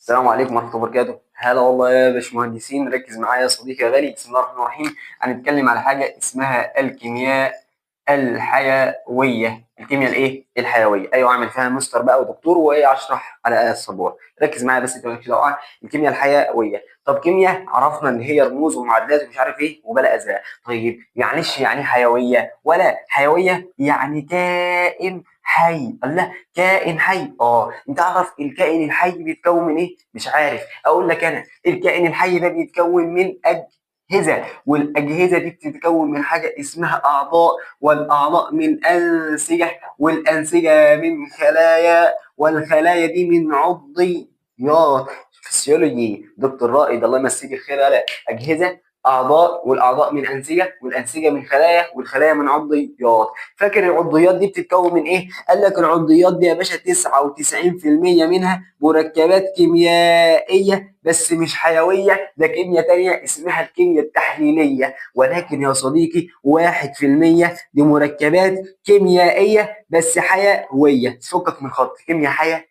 السلام عليكم ورحمة الله وبركاته. هلا والله يا باشمهندسين، ركز معايا يا صديقي يا غالي. بسم الله الرحمن الرحيم. هنتكلم على حاجة اسمها الكيمياء الحيوية. الكيمياء الايه؟ الحيوية. ايوه، اعمل فيها مستر بقى ودكتور وايه، اشرح على آية السبورة. ركز معايا بس، انت مالكش دعوة. الكيمياء الحيوية. طب كيمياء عرفنا ان هي رموز ومعادلات ومش عارف ايه وبلا ازرق. طيب معلش، يعني حيوية ولا حيوية يعني كائن حي؟ الله، كائن حي. انت عارف الكائن الحي بيتكون من ايه؟ مش عارف. اقول لك انا، الكائن الحي ده بيتكون من اجهزه، والاجهزه دي بتتكون من حاجه اسمها اعضاء، والاعضاء من انسجه، والانسجه من خلايا، والخلايا دي من عضيات. فسيولوجي دكتور رائد الله يمسيك الخير. على اجهزه، اعضاء، والاعضاء من انسجه، والانسجه من خلايا، والخلايا من عضيات. فاكر العضيات دي بتتكون من ايه؟ قال لك العضيات دي يا باشا 99% منها مركبات كيميائيه بس مش حيويه، ده كيمياء تانيه اسمها الكيمياء التحليليه. ولكن يا صديقي 1% دي مركبات كيميائيه بس حيويه. فكك من خط كيمياء حيويه.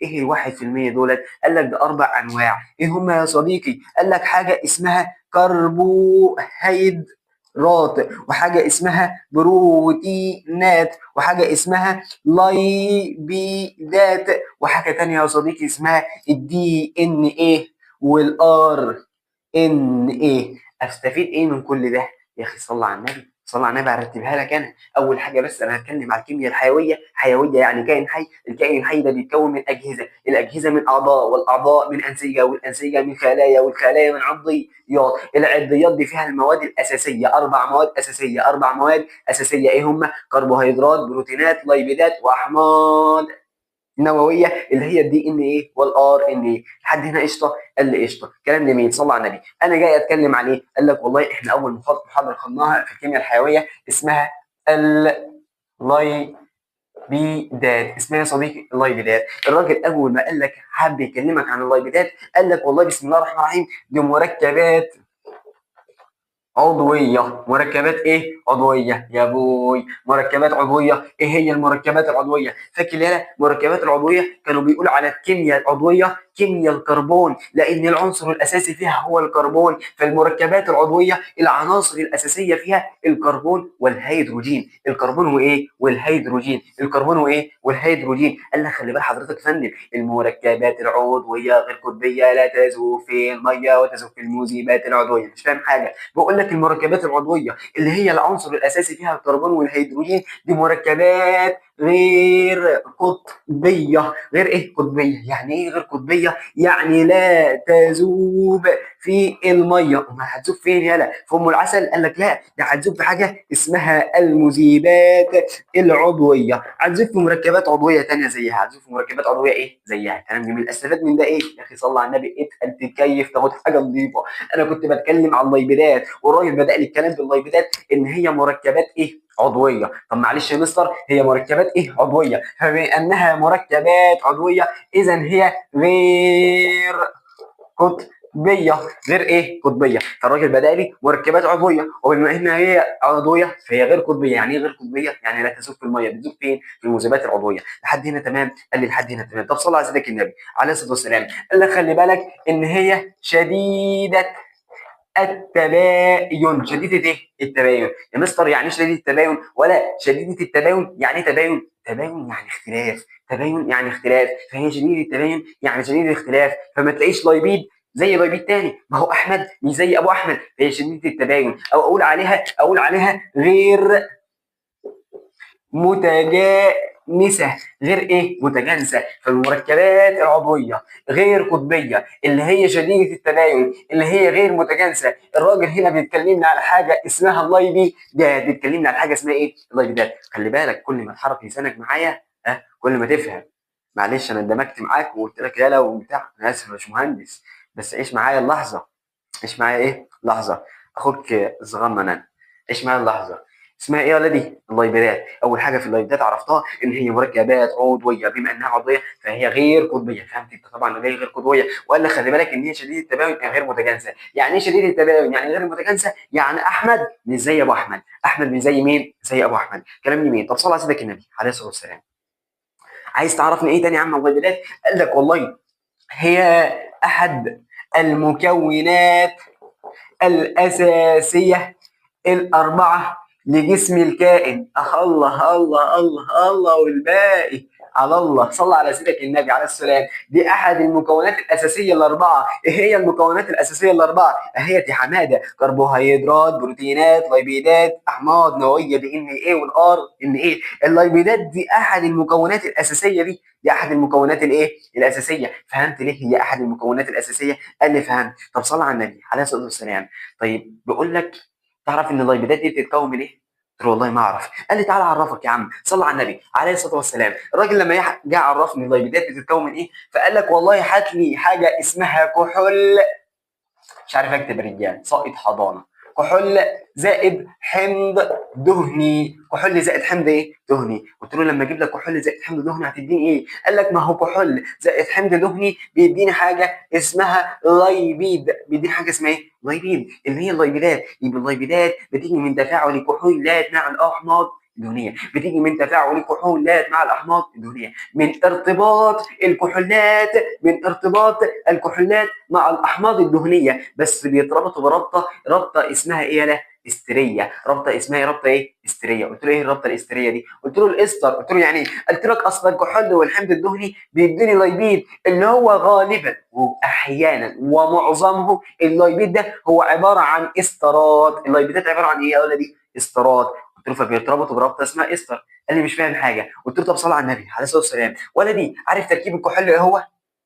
ايه ال 1% دولت؟ قال لك ده 4 انواع. ايه هم يا صديقي؟ قال لك حاجه اسمها كربوهيدرات، وحاجه اسمها بروتينات، وحاجه اسمها لايبيدات، وحاجه تانية يا صديقي اسمها الدي ان ايه والار ان ايه. استفيد ايه من كل ده؟ يا اخي صلى على النبي، صلى على النبي. هرتبها لك انا. اول حاجه بس انا هتكلم على الكيمياء الحيويه. حيويه يعني كائن حي. الكائن الحي ده بيتكون من اجهزه، الاجهزه من اعضاء، والاعضاء من انسجه، والانسجه من خلايا، والخلايا من عضيات. العضيات دي فيها المواد الاساسيه، 4 مواد اساسيه. 4 مواد اساسيه ايه هم؟ كربوهيدرات، بروتينات، ليبيدات، واحماض نوويه اللي هي الدي ان ايه والار ان ايه. لحد هنا قشطه؟ قال لي قشطه. كلام جميل، صلى على النبي. انا جاي اتكلم عليه. قال لك والله احنا اول محاضره خدناها في الكيمياء الحيويه اسمها اللايبيدات. اسمها يا صديقي اللايبيدات. الراجل اول ما قال لك حب يكلمك عن اللايبيدات، قال لك والله بسم الله الرحمن الرحيم، دي مركبات عضوية. مركبات ايه؟ عضوية يا بوي. مركبات عضوية. ايه هي المركبات العضوية؟ فاكر يالا المركبات العضوية كانوا بيقولوا على الكيمياء العضوية كيمياء الكربون، لان العنصر الاساسي فيها هو الكربون. فالمركبات العضوية العناصر الاساسية فيها الكربون والهيدروجين. الكربون وايه؟ والهيدروجين. الكربون وايه؟ والهيدروجين. قال لك خلي بال حضرتك يا فندم، المركبات العضوية غير قطبية، لا تذوب في المية وتذوب في المذيبات العضوية. مش فاهم حاجة. بقول لك المركبات العضويه اللي هي العنصر الاساسي فيها الكربون والهيدروجين، دي مركبات غير قطبيه. غير ايه؟ قطبيه. يعني ايه غير قطبيه؟ يعني لا تذوب في الميه. امال هتذوب فين يالا؟ في ام العسل؟ قال لك لا، ده هتذوب في حاجه اسمها المذيبات العضويه. هتذوب في مركبات عضويه ثانيه زيها. هتذوب في مركبات عضويه ايه؟ زيها. كلام جميل. استفاد من ده ايه؟ يا اخي صلى على النبي، اتقل تتكيف تاخد حاجه نظيفه. انا كنت بتكلم عن اللايبيدات، والراجل بدا لي الكلام باللايبيدات ان هي مركبات ايه؟ عضويه. طب معلش يا مستر، هي مركبات ايه؟ عضويه. فبما انها مركبات عضويه، اذا هي غير قطبيه. غير ايه؟ قطبيه. فالراجل بدا لي مركبات عضويه، وبما انها هي عضويه فهي غير قطبيه. يعني ايه غير قطبيه؟ يعني لا تذوب في الميه. بتذوب فين؟ في المذيبات العضويه. لحد هنا تمام؟ قال لي لحد هنا تمام. طب صلى على سيدك النبي عليه الصلاه والسلام. قال لك خلي بالك ان هي شديده التباين. شديدة ايه؟ التباين. يا مستر يعني ايه شديدة التباين؟ ولا شديدة التباين يعني ايه تباين؟ تباين يعني اختلاف. تباين يعني اختلاف. فهي شديدة التباين يعني شديدة الاختلاف. فما تلاقيش لايبيد زي لايبيد تاني. ما هو احمد مش زي ابو احمد. فهي شديدة التباين. او اقول عليها غير متجانسه. غير ايه؟ متجانسه. فالمركبات العضويه غير قطبيه اللي هي شديده التباين اللي هي غير متجانسه. الراجل هنا بيتكلمنا على حاجه اسمها اللايبي ده. بيتكلمنا على حاجه اسمها ايه؟ اللايبي ده. خلي بالك كل ما تحرك لسانك معايا كل ما تفهم. معلش انا اندمجت معاك وقلت لك يالا وبتاع. انا اسف يا باشمهندس، بس عيش معايا اللحظه. عيش معايا ايه؟ لحظه. اخوك صغنن انا. عيش معايا اللحظه. اسمها ايه يا ولدي؟ اللايبيدات. اول حاجه في اللايبيدات عرفتها ان هي مركبات عضويه. بما انها عضويه فهي غير قطبيه. فهمت انت طبعا ان هي غير قطبيه. وقال لك خلي بالك ان هي شديده التباين يعني غير متجانسه. يعني ايه شديده التباين يعني غير متجانسه؟ يعني احمد مش زي ابو احمد. احمد مش زي مين؟ زي ابو احمد. كلام جميل. طب صلى على سيدك النبي عليه الصلاه والسلام. عايز تعرفني ايه تاني يا عم اللايبيدات؟ قال لك والله هي أحد المكونات الأساسية الأربعة لجسم الكائن. الله الله الله الله والباقي على الله. صلى على سيدك النبي عليه السلام. دي أحد المكونات الأساسية الأربعة. إيه هي المكونات الأساسية الأربعة؟ أهي يا حمادة: كربوهيدرات، بروتينات، ليبيدات، أحماض نووية دي إن إيه والآر إن إيه. الليبيدات دي أحد المكونات الأساسية دي أحد المكونات الإيه؟ الأساسية. فهمت ليه هي أحد المكونات الأساسية؟ قال لي فهمت. طب صلى على النبي عليه الصلاة والسلام. طيب بيقول لك تعرف ان اللايبيدات دي بتتكون من ايه؟ قلت له والله ما اعرف. قال لي تعالى اعرفك يا عم. صلى على النبي عليه الصلاه والسلام. الراجل لما جه عرفني اللايبيدات بتتكون من ايه، فقال لك والله هات لي حاجه اسمها كحول. مش عارف اكتب يا رجال، ساقط حضانه. كحول زائد حمض دهني. كحول زائد حمض ايه؟ دهني. قلت له لما اجيب لك كحول زائد حمض دهني هتديني ايه؟ قال لك ما هو كحول زائد حمض دهني بيديني حاجه اسمها لايبيد. بيديني حاجه اسمها ايه؟ لايبيد، اللي هي اللايبيدات. يبقى اللايبيدات بتيجي من تفاعل الكحولات مع الاحماض الدهنيه، بتيجي من تفاعل الكحولات مع الاحماض الدهنيه، من ارتباط الكحولات مع الاحماض الدهنيه، بس بيتربطوا رابطه اسمها ايه يالا؟ استريه. رابطه اسمها ايه؟ رابطه ايه؟ استريه. قلت له ايه الرابطه الاستريه دي؟ قلت له الاستر. قلت له يعني ايه؟ قلت لك اصل الكحول والحمض الدهني بيديني لايبيد، اللي هو غالبا واحيانا ومعظمه اللايبيد ده هو عباره عن استرات. اللايبيدات عباره عن ايه يا ولدي؟ استرات. قلت له فبيرتبطوا برابطه اسمها استر. قال لي مش فاهم حاجه. قلت له طب صل على النبي عليه الصلاه والسلام. ولدي عارف تركيب الكحول ايه هو؟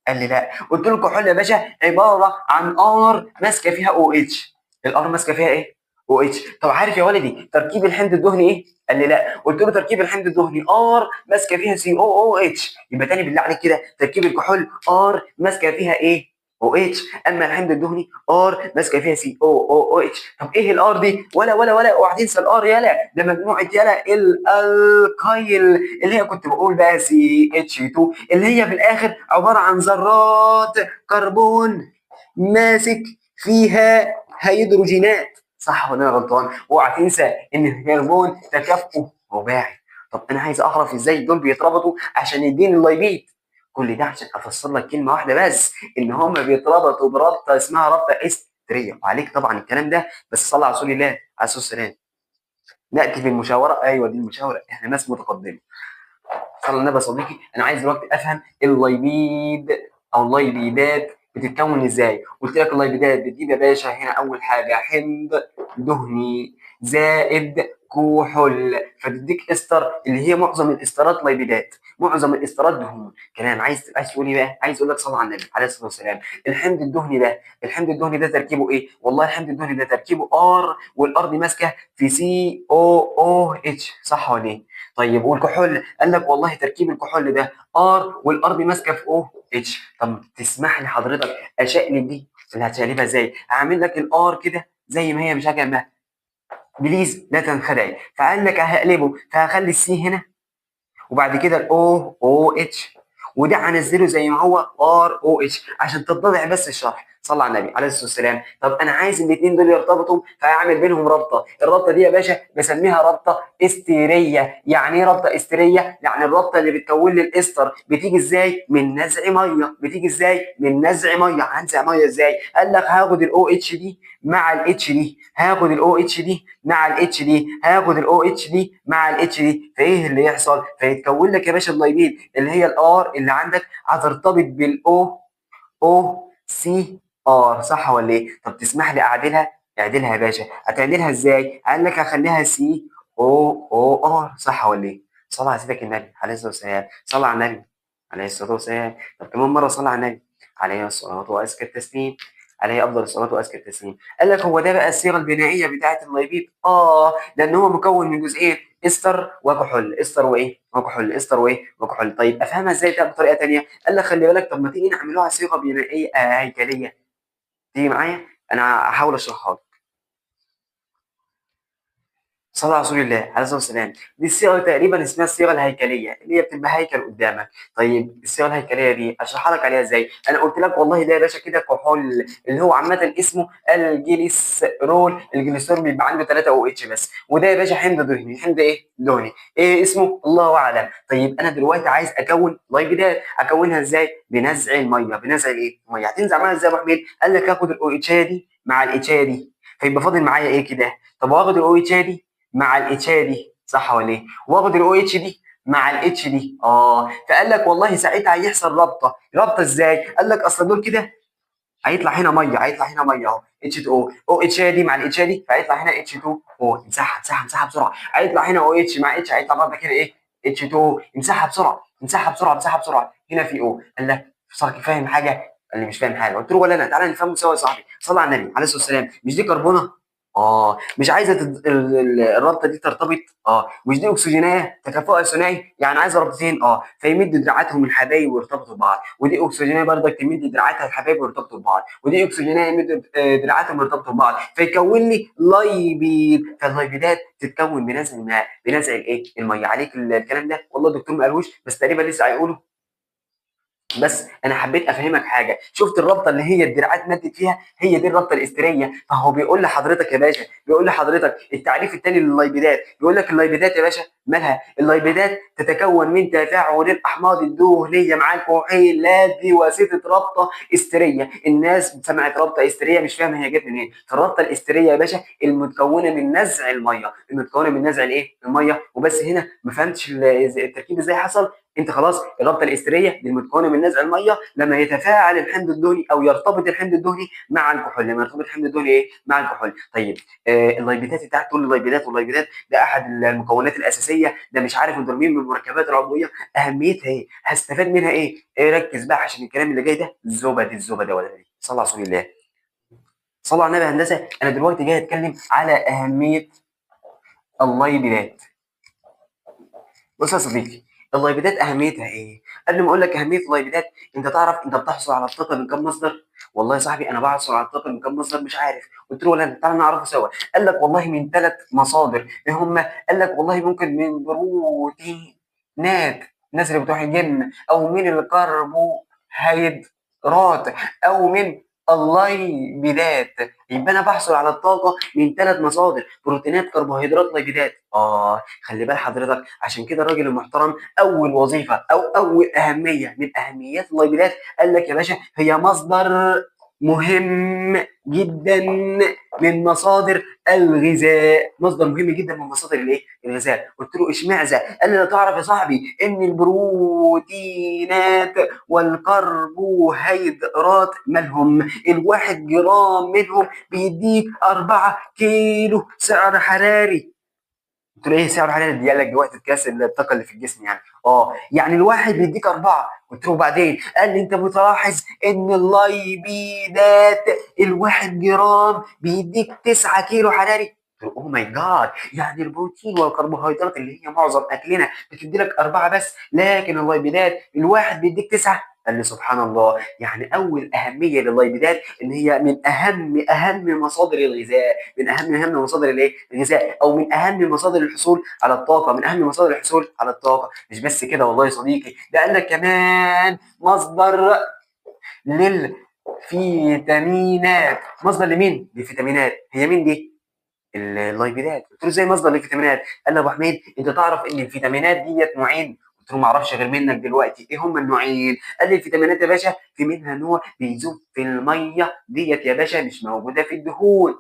قال لي لا. قلت له الكحول يا باشا عباره عن ار ماسكه فيها او اتش. الار ماسكه فيها ايه؟ او اتش. طب عارف يا ولدي تركيب الحمض الدهني ايه؟ قال لي لا. قلت له تركيب الحمض الدهني ار ماسكه فيها سي او او اتش. يبقى تاني بالله عليك كده تركيب الكحول ار ماسكه فيها ايه؟ او اتش. اما الحمض الدهني ار ماسكه فيها سي او او اتش. طب ايه الار دي؟ ولا اوعى تنسى الار يالا، ده مجموعه يالا الالكايل، اللي هي كنت بقول بقى سي اتش 2، اللي هي في الاخر عباره عن ذرات كربون ماسك فيها هيدروجينات. صح ولا انا غلطان؟ اوعى تنسى ان الكربون تكافؤه رباعي. طب انا عايز اعرف ازاي دول بيتربطوا عشان يديني اللايبيد. كل ده عشان افسر لك كلمه واحده بس، ان هم بيتربطوا برابطه اسمها رابطه استريه. وعليك طبعا الكلام ده، بس صلى على رسول الله عليه الصلاه والسلام. ناتي في المشاوره. ايوه دي المشاوره، احنا ناس متقدمه. صلى على النبي يا صديقي. انا عايز دلوقتي افهم اللايبيد او اللايبيدات بتتكون ازاي. قلت لك اللايبيدات بتجيب يا باشا هنا اول حاجه حمض دهني زائد كحول، فتديك استر، اللي هي معظم الاسترات لايبيدات، معظم الاسترات دهون. كلام عايز تقول ايه بقى؟ عايز اقول لك صلى على النبي عليه الصلاه والسلام. الحمض الدهني ده تركيبه ايه؟ والله الحمض الدهني ده تركيبه ار، والار دي ماسكه في سي او او اتش. صح ولا ايه؟ طيب والكحول؟ قال لك والله تركيب الكحول ده ار، والار دي ماسكه في او اتش. طب تسمح لي حضرتك اشقلب دي؟ اللي هتشقلبها ازاي؟ هعمل لك الار كده زي ما هي، مش هجمع، بليز لا تنخدعي. فقال لك هقلبه، فهخلي السي هنا، وبعد كده الاو او اتش، وده هنزله زي ما هو ار او اتش عشان تتضح بس الشرح. صلى على النبي عليه الصلاه والسلام. طب انا عايز الاثنين دول يرتبطوا، فهعمل بينهم رابطه. الرابطه دي يا باشا بسميها رابطه استيريه. يعني ايه رابطه استيريه؟ يعني الرابطه اللي بتكون لي الاستر بتيجي ازاي؟ من نزع ميه. بتيجي ازاي؟ من نزع ميه. هنزع ميه ازاي؟ قال لك هاخد الاو اتش دي مع الاتش دي، هاخد الاو اتش دي مع الاتش دي، هاخد الاو اتش دي مع الاتش دي، فايه اللي يحصل؟ فيتكون لك يا باشا اللايبيد، اللي هي الار اللي عندك هترتبط بالاو او سي ار. صح ولا ايه؟ طب تسمح لي اعدلها؟ اعدلها يا باشا. هتعدلها ازاي؟ قال لك هخليها سي او او ار. صح ولا ايه؟ صلى على سيدك النبي عليه الصلاه والسلام. صلى على النبي عليه الصلاه والسلام. طب كمان مره صلى على النبي عليه الصلاه وازكى التسليم. عليه افضل الصلاه وازكى التسليم. قال لك هو ده بقى الصيغه البنائيه بتاعه اللايبيد. لان هو مكون من جزئين، استر وكحول. استر وايه؟ وكحول. استر وايه؟ وكحول. طيب افهمها ازاي ده بطريقه ثانيه؟ قال لك خلي بالك، طب ما تيجي نعملوها صيغه بنائيه هيكليه. تيجي معايا؟ انا هحاول اشرحها لك. صلى على رسول الله عليه الصلاه والسلام. دي الصيغه تقريبا اسمها الصيغه الهيكليه، اللي هي بتبقى هيكل قدامك. طيب الصيغه الهيكليه دي اشرحها لك عليها ازاي؟ انا قلت لك والله ده يا باشا كده كحول، اللي هو عامه اسمه الجليسرول. الجليسرول بيبقى عنده 3 او اتش بس. وده يا باشا حمض دهني. حمض ايه؟ دهني. ايه اسمه؟ الله اعلم. طيب انا دلوقتي عايز اكون لايبيدات. اكونها ازاي؟ بنزع الميه. بنزع الايه؟ الميه. هتنزع معاها ازاي يا ابو حميد؟ قال لك هاخد الاو اتشايه دي مع الاتشايه دي، فيبقى فاضل معايا ايه كده؟ طب واخد الاو اتشايه دي مع الاتش دي، صح ولا ايه؟ واخد الاو اتش دي مع الاتش دي. فقال لك والله ساعتها هيحصل رابطه. رابطه ازاي؟ قال لك اصل دول كده هيطلع هنا ميه. هيطلع هنا ميه اهو اتش 2 او. او اتش دي مع الاتش دي، فهيطلع هنا اتش 2 او. امسحها امسحها امسحها بسرعه. هيطلع هنا او اتش مع اتش، هيطلع برضه كده ايه؟ اتش 2. امسحها بسرعه امسحها بسرعه امسحها بسرعه. هنا في او. قال لك صاحبي فاهم حاجه؟ قال لي مش فاهم حاجه. قلت له ولا انا. تعالى نفهمه سوا يا صاحبي. صلى على النبي عليه الصلاه والسلام. مش دي كربونه؟ مش عايزه الرابطه دي ترتبط. مش دي اكسجينيه تكافؤ ثنائي، يعني عايزه رابطتين. فيمد دراعاتهم الحبايب ويرتبطوا ببعض. ودي اكسجينيه برضك تمد دراعاتها الحبايب ويرتبطوا ببعض. ودي اكسجينيه يمد دراعاتهم ويرتبطوا ببعض، فيكون لي لايبيد. فاللايبيدات تتكون بنزع الماء، بنزع الايه؟ الميه. عليك الكلام ده؟ والله الدكتور ما قالوش، بس تقريبا لسه هيقوله. بس انا حبيت افهمك حاجه. شفت الرابطه اللي هي الدراعات مدت فيها؟ هي دي الرابطه الاستريه. فهو بيقول لحضرتك يا باشا، بيقول لحضرتك التعريف الثاني لللايبيدات. بيقول لك اللايبيدات يا باشا مالها؟ اللايبيدات تتكون من تفاعل الاحماض الدهنيه مع الكحولات بواسطه رابطه استريه. الناس سمعت رابطه استريه مش فاهمه هي جت منين. فالرابطه الاستريه يا باشا المتكونه من نزع الميه، المتكونه من نزع الايه؟ الميه. وبس هنا ما فهمتش التركيب ازاي حصل. انت خلاص الرابطه الاستريه دي المتكونه من نزع الميه لما يتفاعل الحمض الدهني او يرتبط الحمض الدهني مع الكحول. لما يرتبط الحمض الدهني ايه؟ مع الكحول. طيب اللايبيدات بتاعت تقول اللايبيدات واللايبيدات ده احد المكونات الاساسيه. ده مش عارف دول مين من المركبات العضويه. اهميتها ايه؟ هستفاد منها ايه؟ ركز بقى عشان الكلام اللي جاي ده زبد. الزبد يا ولدي. صلى على رسول الله. صلى على النبي. هندسه انا دلوقتي جاي اتكلم على اهميه اللايبيدات. بص يا صديقي، اللايبيدات اهميتها ايه؟ قبل ما اقول لك اهميه اللايبيدات، انت تعرف انت بتحصل على الطاقه من كم مصدر؟ والله يا صاحبي انا بحصل على الطاقه من كم مصدر مش عارف. قلت له ولا تعالى نعرفه سوا. قال لك والله من 3 مصادر. ايه هم؟ قال لك والله ممكن من بروتينات، الناس اللي بتروح الجيم، او من الكربوهيدرات، او من اللايبيدات. يبقى انا بحصل على الطاقه من 3 مصادر: بروتينات، كربوهيدرات، لايبيدات. خلي بال حضرتك. عشان كده الراجل المحترم اول وظيفه او اول اهميه من اهميات اللايبيدات قال لك يا باشا هي مصدر مهم جدا من مصادر الغذاء. مصدر مهم جدا من مصادر الايه؟ الغذاء. قلت له اشمعنى؟ قال لي تعرف يا صاحبي ان البروتينات والكربوهيدرات مالهم؟ ال1 جرام منهم بيديك 4 كيلو سعر حراري. قلت له ايه سعر حراري؟ دي قال لك دي وحده قياس الطاقه اللي في الجسم يعني. يعني الواحد بيديك 4. قلت له وبعدين؟ قال لي انت متلاحظ ان اللايبيدات ال1 جرام بيديك 9 كيلو حراري؟ قلت له اوه ماي جاد، يعني البروتين والكربوهيدرات اللي هي معظم اكلنا بتدي لك 4 بس، لكن اللايبيدات الواحد بيديك 9؟ قال لي سبحان الله. يعني اول اهميه لللايبيدات ان هي من اهم مصادر الغذاء، من اهم مصادر الايه؟ الغذاء، او من اهم مصادر الحصول على الطاقه، من اهم مصادر الحصول على الطاقه. مش بس كده والله يا صديقي، ده قال لك كمان مصدر للفيتامينات. مصدر لمين؟ للفيتامينات. هي مين دي؟ اللايبيدات. قلت له زي مصدر للفيتامينات. قال لي ابو حميد انت تعرف ان الفيتامينات ديت نوعين؟ قلت له ما اعرفش غير منك دلوقتي. ايه هم النوعين؟ قال لي الفيتامينات يا باشا في منها نوع بيذوب في الميه ديت يا باشا، مش موجوده في الدهون.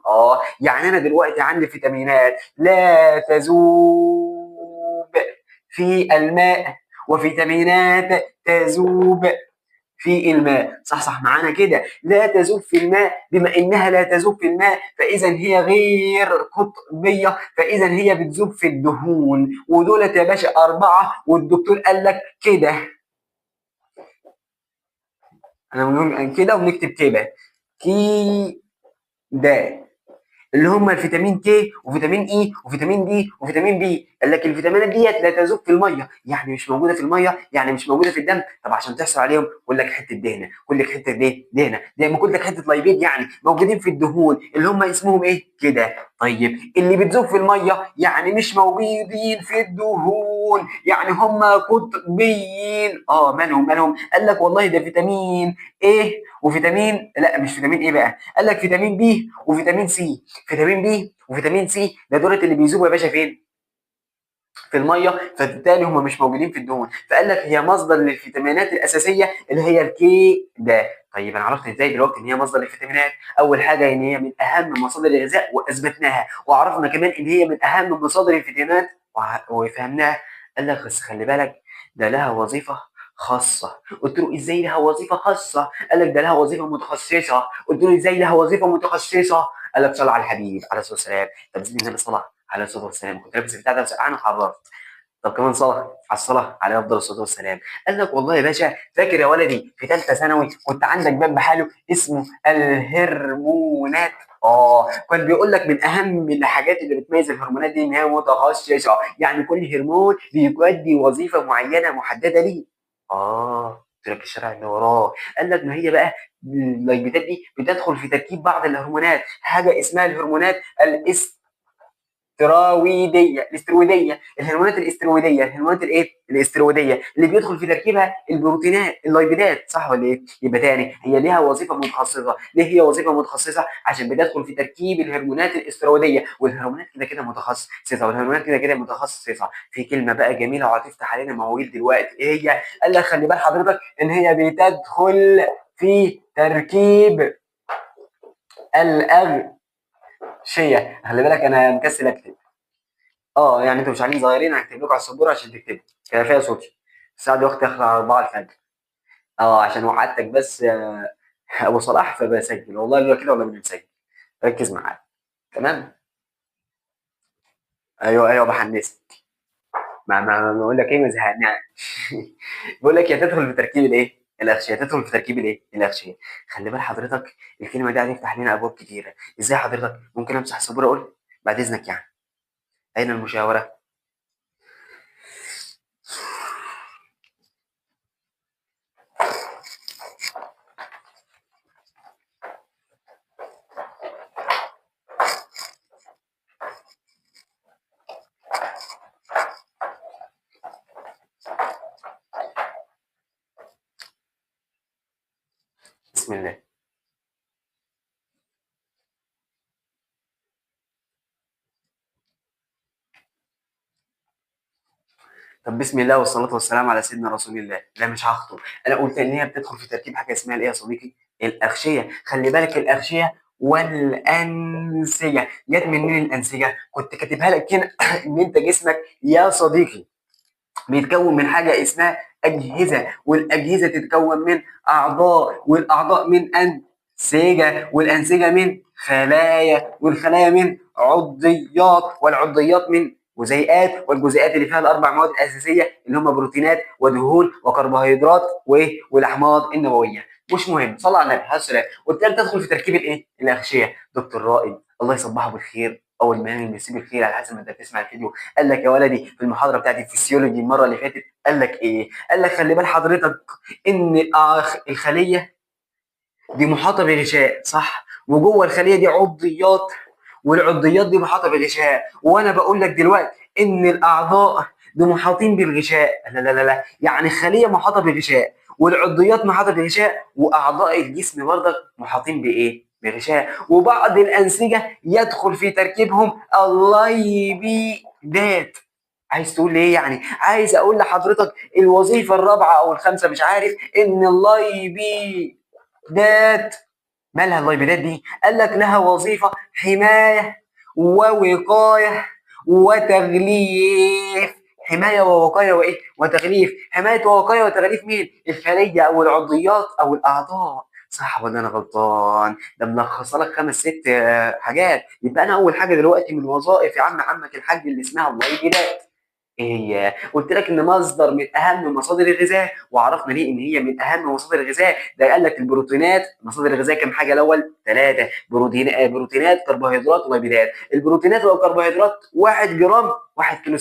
يعني انا دلوقتي عندي فيتامينات لا تذوب في الماء، وفيتامينات تذوب في الماء. صح صح معانا كده. لا تذوب في الماء، بما انها لا تذوب في الماء فاذا هي غير قطبيه، فاذا هي بتذوب في الدهون. ودولت يا باشا 4، والدكتور قال لك كده. انا بنقول كده وبنكتب كده. كده اللي هم الفيتامين كي وفيتامين اي وفيتامين دي وفيتامين بي. قال لك الفيتامينات ديت لا تذوب في الميه، يعني مش موجوده في الميه، يعني مش موجوده في الدم. طب عشان تحصل عليهم كل لك حته دهنه، كل لك حته دهنه زي ما قلت لك حته لايبيد، يعني موجودين في الدهون اللي هم اسمهم ايه كده. طيب اللي بتذوب في الميه يعني مش موجودين في الدهون، يعني هم قطبيين. مالهم؟ قال لك والله ده فيتامين ايه وفيتامين، لا مش فيتامين ايه بقى، قال لك فيتامين بي وفيتامين سي. فيتامين بي وفيتامين سي ده دولت اللي بيذوبوا يا باشا فين؟ في الميه، فبالتالي هم مش موجودين في الدهون. فقال لك هي مصدر للفيتامينات الاساسيه اللي هي الكي ده. طيب انا عرفت ازاي دلوقتي ان هي مصدر للفيتامينات؟ اول حاجه ان هي من اهم مصادر الغذاء واثبتناها، وعرفنا كمان ان هي من اهم مصادر الفيتامينات وفهمناها. قال لك بس خلي بالك ده لها وظيفه خاصه. قلت له ازاي لها وظيفه خاصه؟ قال لك ده لها وظيفه متخصصه. قلت له ازاي لها وظيفه متخصصه؟ قال لك صلى على الحبيب عليه الصلاه والسلام. طب زيد النبي صلاه عليه الصلاه والسلام. كنت لابس البتاع ده وسقعان وحررت. طب كمان صلاه على الصلاه عليه افضل الصلاه والسلام. قال لك والله يا باشا فاكر يا ولدي في ثالثه ثانوي كنت عندك باب بحاله اسمه الهرمونات؟ كان بيقول لك من اهم الحاجات اللي بتميز الهرمونات دي ان هي متخصصه، يعني كل هرمون بيؤدي وظيفه معينه محدده ليه. قلت لك الشرع اللي وراه. قال لك ما هي بقى اللايبيدات دي بتدخل في تركيب بعض الهرمونات، حاجه اسمها الهرمونات الاسترويديه، الهرمونات الاسترويديه، الهرمونات الايه الاسترويديه اللي بيدخل في تركيبها البروتينات اللايبيدات، صح ولا ايه؟ يبقى تاني هي ليها وظيفه متخصصه. ليه هي وظيفه متخصصه؟ عشان بتدخل في تركيب الهرمونات الاسترويديه، والهرمونات كده كده متخصصه، والهرمونات كده كده متخصصه. في كلمه بقى جميله وهتفتح علينا مواويل دلوقتي، ايه هي؟ قال لك خلي بال حضرتك ان هي بتدخل في تركيب الاغشيه. خلي بالك انا مكسل اكتب. يعني انتوا مش عاملين صغيرين، هكتب لكم على السبوره عشان تكتبوا كده فيها صوتي. الساعه دي وقت اخر على 4 الفجر. عشان وعدتك بس ابو صلاح فبسجل، والله لا كده ولا بنسجل. ركز معايا. تمام. ايوه بحنسك. ما بقول لك ايه، ما زهقناش. بقول لك يا تدخل في تركيب الايه الاغشيه، تدخل في تركيب الايه الاغشيه. خلي بال حضرتك الكلمه دي هتفتح لنا ابواب كتيره. ازاي حضرتك؟ ممكن امسح السبوره اقول بعد اذنك يعني. اين المشاوره؟ بسم الله. طب بسم الله والصلاة والسلام على سيدنا رسول الله. لا مش هخطب. أنا قلت إن هي بتدخل في تركيب حاجة اسمها الإيه يا صديقي؟ الأغشية. خلي بالك الأغشية والأنسجة. جت منين الأنسجة؟ كنت كاتبها لك هنا. إن أنت جسمك يا صديقي بيتكون من حاجة اسمها أجهزة، والأجهزة تتكون من أعضاء، والأعضاء من أنسجة، والأنسجة من خلايا، والخلايا من عضيات، والعضيات من جزيئات، والجزيئات اللي فيها الأربع مواد الأساسية اللي هم بروتينات ودهون وكربوهيدرات والأحماض النووية. مش مهم، صلى على النبي عليه السلام. قلت لك تدخل في تركيب الايه؟ الاغشيه. دكتور رائد الله يصبحه بالخير، اول ما يمسيه بالخير على حسب ما انت بتسمع الفيديو، قال لك يا ولدي في المحاضره بتاعت الفسيولوجي المره اللي فاتت، قال لك ايه؟ قال لك خلي بال حضرتك ان الخليه دي محاطه بغشاء، صح؟ وجوه الخليه دي عضيات، والعضيات دي محاطه بغشاء. وانا بقول لك دلوقتي ان الاعضاء دي محاطين بالغشاء. لا، يعني الخليه محاطه بغشاء، والعضيات محاطه بغشاء، واعضاء الجسم برضك محاطين بايه؟ بغشاء. وبعض الانسجه يدخل في تركيبهم اللايبيدات. عايز تقول ايه يعني؟ عايز اقول لحضرتك الوظيفه الرابعه او الخامسه مش عارف، ان اللايبيدات مالها اللايبيدات دي؟ قال لك لها وظيفه حمايه ووقايه وتغليف. حمايه ووقايه وايه؟ وتغليف. حمايه ووقايه وتغليف مين؟ الخليه او العضيات او الاعضاء. صح ولا انا غلطان؟ ده ملخصه لك خمس ست حاجات. يبقى انا اول حاجه دلوقتي من وظائف يا عمك الحاج اللي اسمها اللايبيدات. ايه هي؟ قلت لك ان مصدر من اهم مصادر الغذاء، وعرفنا ليه ان هي من اهم مصادر الغذاء. ده قال لك البروتينات مصادر الغذاء كم حاجه الاول؟ ثلاثه. بروتينات، كربوهيدرات، وليبيدات. البروتينات والكربوهيدرات 1 جرام 1 كيلو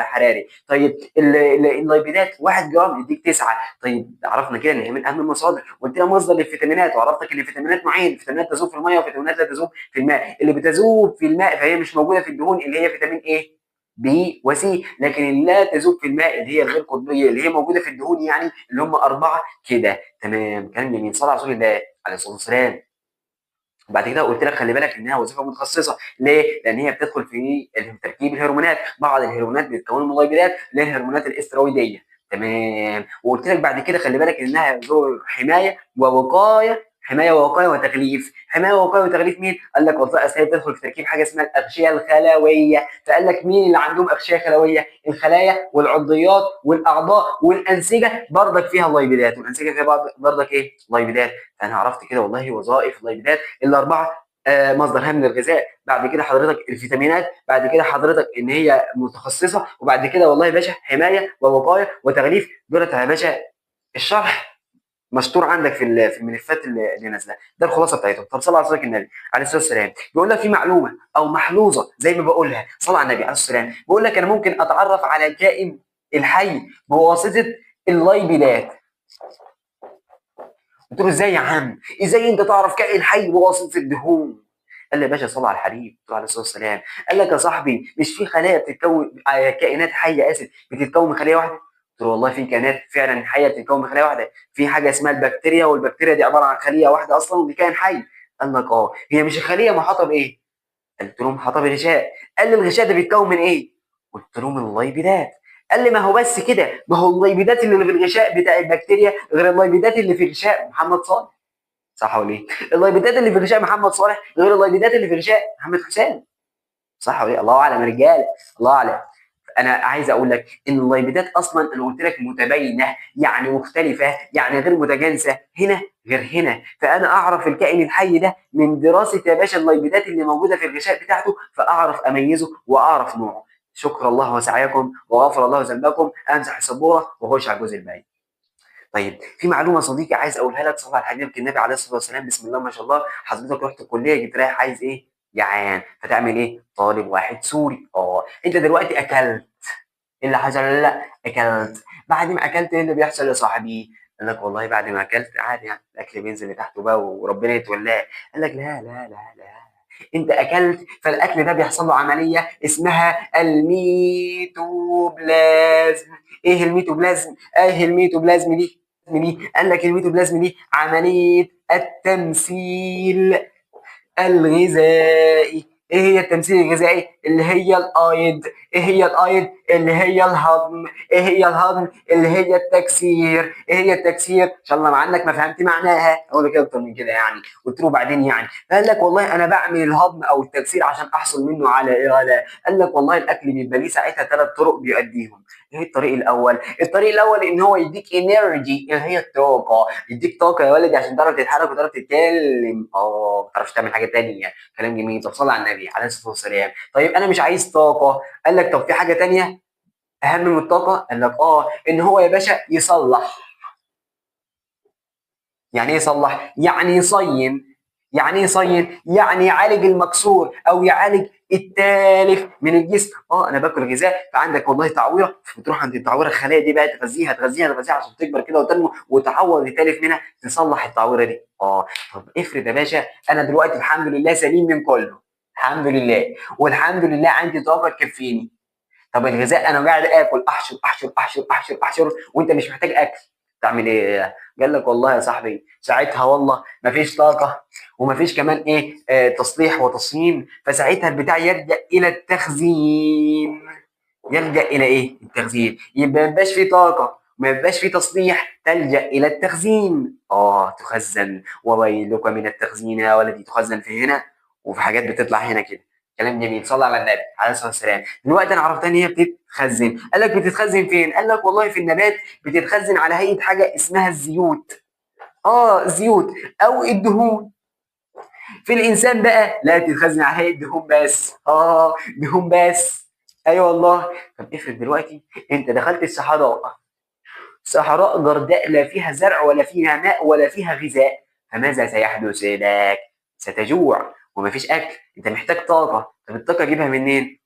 حراري. طيب الليبيدات 1 جرام يديك 9. طيب عرفنا كده ان هي من اهم المصادر. قلت لنا مصدر للفيتامينات، وعرفت لك ان الفيتامينات نوعين، فيتامينات تذوب في الميه وفيتامينات لا تذوب في الماء. اللي بتذوب في الماء فهي مش موجوده في الدهون، اللي هي فيتامين ايه؟ بي وسي. لكن اللي لا تذوب في الماء اللي هي الغير قطبيه اللي هي موجوده في الدهون، يعني اللي هم اربعه كده. تمام، كلام جميل. صلى على رسول الله عليه الصلاه والسلام. وبعد كده قلت لك خلي بالك انها وظيفه متخصصه. ليه؟ لان هي بتدخل في تركيب الهرمونات. بعض الهرمونات بتتكون من مضادات اللي هي الهرمونات الاسترويديه. تمام. وقلت لك بعد كده خلي بالك انها دور حمايه ووقايه. حمايه ووقايه وتغليف. حمايه ووقايه وتغليف مين؟ قال لك وظائف اساسيه بتدخل في تركيب حاجه اسمها الاغشيه الخلويه. فقال لك مين اللي عندهم اغشيه خلويه؟ الخلايا والعضيات والاعضاء والانسجه برضك فيها اللايبيدات، والانسجه فيها برضك ايه؟ لايبيدات. فانا عرفت كده والله وظائف اللايبيدات الاربعه. مصدر هام للغذاء. بعد كده حضرتك الفيتامينات. بعد كده حضرتك ان هي متخصصه. وبعد كده والله يا باشا حمايه ووقايه وتغليف. دولت يا باشا الشرح مستور عندك في الملفات اللي نازله. ده الخلاصه بتاعتهم. طب صلى على سيدنا النبي عليه الصلاه والسلام. بيقول لك في معلومه او محلوظه زي ما بقولها، صلى على النبي عليه الصلاه والسلام. بيقول لك انا ممكن اتعرف على الكائن الحي بواسطه اللايبيدات. قلت له ازاي يا عم؟ ازاي انت تعرف كائن حي بواسطه الدهون؟ قال لي يا باشا صل على الحبيب عليه الصلاه والسلام. قال لك يا صاحبي مش في خلايا بتتكون، كائنات حيه اسف بتتكون من خليه واحده؟ قلت له والله في كائنات فعلا حيه بتتكون من خليه واحده. في حاجه اسمها البكتيريا، والبكتيريا دي عباره عن خليه واحده اصلا ودي كائن حي. قال لك اه. هي مش الخليه محاطه بايه؟ قلت لهم محاطه بغشاء. قال لي الغشاء ده بيتكون من ايه؟ قلت له من اللايبيدات. قال لي ما هو بس كده، ما هو اللايبيدات اللي في الغشاء بتاع البكتيريا غير اللايبيدات اللي في غشاء محمد صالح. صح ولا ايه؟ اللايبيدات اللي في غشاء محمد صالح غير اللايبيدات اللي في غشاء محمد حسام. صح ولا ايه؟ الله اعلم يا رجاله. الله اعلم. انا عايز اقول لك ان اللايبيدات اصلا انا قلت لك متباينه، يعني مختلفه، يعني غير متجانسه هنا غير هنا. فانا اعرف الكائن الحي ده من دراسه يا باشا اللايبيدات اللي موجوده في الغشاء بتاعته، فاعرف اميزه واعرف نوعه. شكر الله وسعيكم وغفر الله ذنبكم. امسح السبوره واخش على الجزء الباقي. طيب في معلومه صديقي عايز اقولها لك. صلى على حبيبك النبي عليه الصلاه والسلام. بسم الله ما شاء الله. حضرتك رحت الكليه جيت رايح عايز ايه؟ جعان. فتعمل ايه؟ طالب واحد سوري. انت دلوقتي اكلت. ايه اللي حصل؟ لا اكلت. بعد ما اكلت ايه اللي بيحصل يا صاحبي؟ قال لك والله بعد ما اكلت عادي يعني الاكل بينزل لتحته بقى وربنا يتولاه. قال لك لا لا لا لا. انت اكلت فالاكل ده بيحصل له عمليه اسمها الميتوبلازم. ايه الميتوبلازم؟ ايه الميتوبلازم دي؟ قال لك الميتوبلازم دي عمليه التمثيل الغذائي. ايه هي التمثيل الغذائي؟ اللي هي الايض. ايه هي الايض؟ اللي هي الهضم. ايه هي الهضم؟ اللي هي التكسير. ايه هي التكسير؟ ان شاء الله مع انك ما فهمت معناها اقول لك اكتر من كده يعني. قلت له بعدين يعني. قال لك والله انا بعمل الهضم او التكسير عشان احصل منه على ايه؟ على. قال لك والله الاكل بيبقى ليه ساعتها 3 طرق بيؤديهم. ايه الطريق الاول؟ الطريق الاول ان هو يديك انرجي اللي هي الطاقه. يديك طاقه يا ولدي عشان تعرف تتحرك وتعرف تتكلم. ما تعرفش تعمل حاجه تانيه. كلام جميل. طب صلى على النبي عليه الصلاه والسلام. طيب انا مش عايز طاقه. قال لك طب في حاجه تانيه اهم من الطاقه؟ قال لك ان هو يا باشا يصلح. يعني ايه يصلح؟ يعني يصين. يعني ايه يصين؟ يعني يعالج المكسور او يعالج التالف من الجسم. انا باكل غذاء فعندك والله تعويره، بتروح عند التعويره الخلايا دي بقى تغذيها تغذيها تغذيها عشان تكبر كده وتنمو وتعوض التالف منها تصلح التعويره دي. طب افرض يا باشا انا دلوقتي الحمد لله سليم من كله. الحمد لله. والحمد لله عندي طاقه تكفيني. طب الغذاء انا قاعد اكل احشر احشر احشر احشر احشر وانت مش محتاج اكل. تعمل ايه؟ قال لك والله يا صاحبي ساعتها والله مفيش طاقه ومفيش كمان ايه تصليح وتصميم. فساعتها البتاع يلجا الى التخزين. يلجا الى ايه؟ التخزين. يبقى ما يبقاش فيه طاقه ما يبقاش فيه تصليح تلجا الى التخزين. تخزن وويلك من التخزين يا ولدي. تخزن في هنا وفي حاجات بتطلع هنا كده. كلام جميل. صلى على النبي عليه الصلاه والسلام. دلوقتي انا عرفت ان هي بتتخزن. قال لك بتتخزن فين؟ قال لك والله في النبات بتتخزن على هيئه حاجه اسمها الزيوت. الزيوت او الدهون. في الانسان بقى لا تتخزن على هيئه دهون بس. دهون بس. ايوه والله. طب افرض دلوقتي انت دخلت الصحراء، صحراء جرداء لا فيها زرع ولا فيها ماء ولا فيها غذاء، فماذا سيحدث لك؟ ستجوع ومفيش اكل، انت محتاج طاقه. طب الطاقه اجيبها منين؟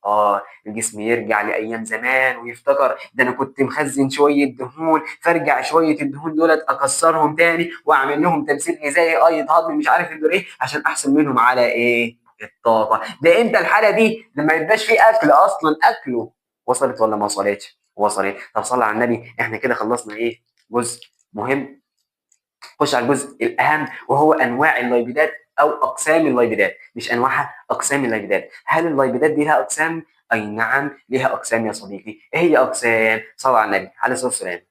الجسم يرجع لايام زمان ويفتكر ده انا كنت مخزن شويه دهون، فارجع شويه الدهون دولت اكسرهم تاني واعمل لهم تمثيل غذائي يتهضم مش عارف يدور ايه عشان احصل منهم على ايه؟ الطاقه. ده امتى الحاله دي؟ لما يبقاش في اكل اصلا اكله. وصلت ولا ما وصلتش؟ وصلت. طب صلى على النبي، احنا كده خلصنا ايه؟ جزء مهم. خش على الجزء الاهم وهو انواع اللايبيدات او اقسام اللايبيدات، مش انواعها، اقسام اللايبيدات. هل اللايبيدات دي لها اقسام؟ اي نعم ليها اقسام يا صديقي. ايه هي اقسام؟ صلى على النبي عليه الصلاه والسلام.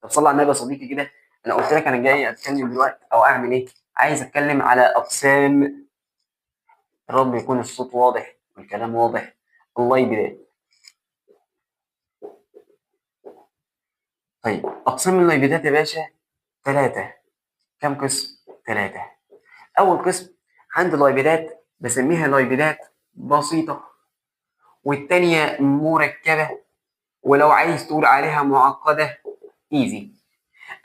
طب صلى على النبي يا صديقي كده. انا قلت لك انا جاي اتكلم دلوقتي او اعمل ايه؟ عايز اتكلم على اقسام. الرب يكون الصوت واضح والكلام واضح. اللايبيدات. طيب اقسام اللايبيدات يا باشا ثلاثه. كم قسم؟ ثلاثه. اول قسم عندي لايبيدات بسميها لايبيدات بسيطه، والتانيه مركبه، ولو عايز تقول عليها معقده ايزي.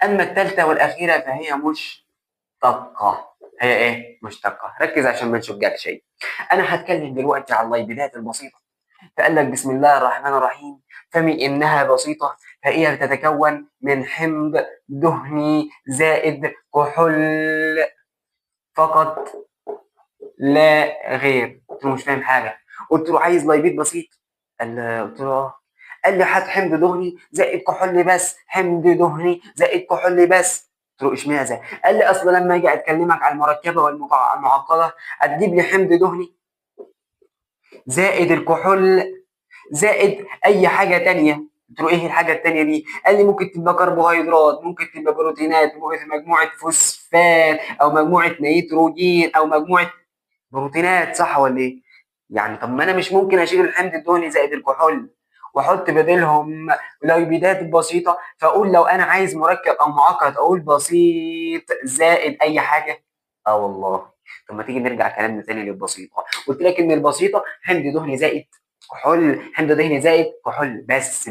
اما الثالثه والاخيره فهي مشتقه. هي ايه؟ مشتقه. ركز عشان ما نشجعك شيء. انا هتكلم دلوقتي على اللايبيدات البسيطه. فقال لك بسم الله الرحمن الرحيم. فمن انها بسيطه فهي تتكون من حمض دهني زائد كحول فقط لا غير. قلت له مش فاهم حاجه. قلت له عايز لايبيد بسيط. قلت له قال لي هات حمض دهني زائد كحول بس، حمض دهني زائد كحول بس. قلت له اشمعنى؟ قال لي اصل لما اجي اكلمك على المركبه والمعقده هتجيب لي حمض دهني زائد الكحول زائد اي حاجه تانية. قلت له ايه الحاجه التانية دي؟ قال لي ممكن تبقى كربوهيدرات، ممكن تبقى بروتينات، ممكن مجموعه فوسفات او مجموعه نيتروجين او مجموعه بروتينات. صح ولا ايه؟ يعني طب ما انا مش ممكن اشيل الحمض الدهني زائد الكحول واحط بديلهم ليبيدات بسيطه، فاقول لو انا عايز مركب او معقد اقول بسيط زائد اي حاجه؟ اه والله. طب ما تيجي نرجع كلامنا تاني للبسيطه. قلت لك ان البسيطه حمض دهني زائد كحول، حمض دهني زائد كحول بس،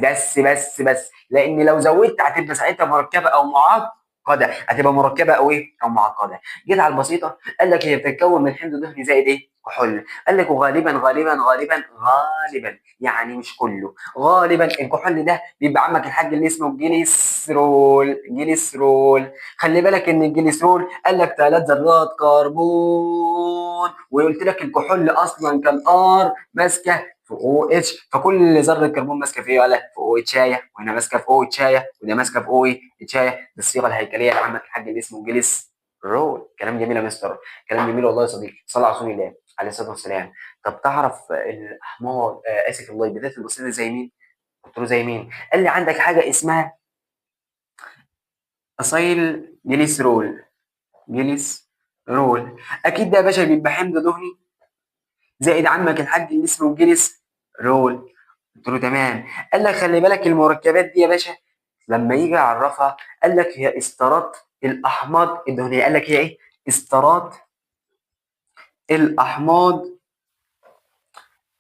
لان لو زودت هتبقى ساعتها مركبه او معقده، هتبقى مركبه او ايه؟ او معقده. جيت على البسيطه قال لك هي بتتكون من حمض دهني زائد ايه؟ كحول. قال لك وغالبا يعني مش كله، غالبا الكحول ده بيبقى عمك الحاج اللي اسمه جليسرول. خلي بالك ان الجليسرول قال لك 3 ذرات كربون، وقلت لك الكحول اصلا كان ار ماسكه في او اتش، فكل ذره كربون ماسكه في ايه؟ ولا في او اتشايه، وهنا ماسكه في او اتشايه، وده ماسكه في او اتشايه. دي الصيغه الهيكليه لعمك الحاج اللي اسمه جليسرول. كلام جميل يا مستر. كلام جميل والله يا صديقي. صلى على رسول الله عليه الصلاه والسلام. طب تعرف الاحماض اسف اللايبيدات البسيطه زي مين؟ قلت له زي مين؟ قال لي عندك حاجه اسمها اسايل جليسرول. اكيد ده يا باشا بيبقى حمض دهني زائد عمك الحاج اللي اسمه جليسرول. قلت له تمام. قال لك خلي بالك المركبات دي يا باشا لما يجي يعرفها قال لك هي استرات الاحماض الدهنيه. قال لك هي ايه؟ استرات الاحماض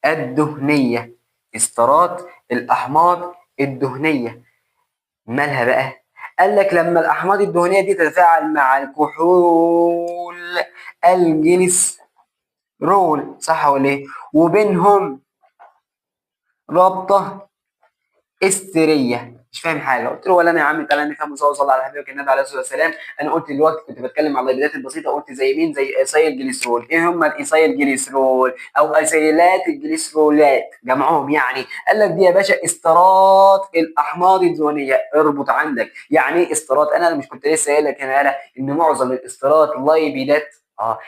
الدهنيه. استرات الاحماض الدهنيه. مالها بقى؟ قال لك لما الاحماض الدهنيه دي تتفاعل مع الكحول الجليسرول، صح ولا ايه؟ وبينهم رابطه استريه. مش فاهم حاجه. قلت له ولا انا يا عم، تعالى نفهم سوا. صلى على حبيبك النبي عليه الصلاه والسلام. انا قلت دلوقتي كنت بتكلم على اللايبيدات البسيطه، قلت زي مين؟ زي ايسايل جليسرول. ايه هم الايسايل جليسرول او ايسايلات الجليسرولات جمعهم يعني؟ قال لك دي يا باشا استرات الاحماض الدهنيه. اربط عندك يعني ايه استرات. انا مش كنت لسه قايل لك هنا ان معظم الاسترات لايبيدات؟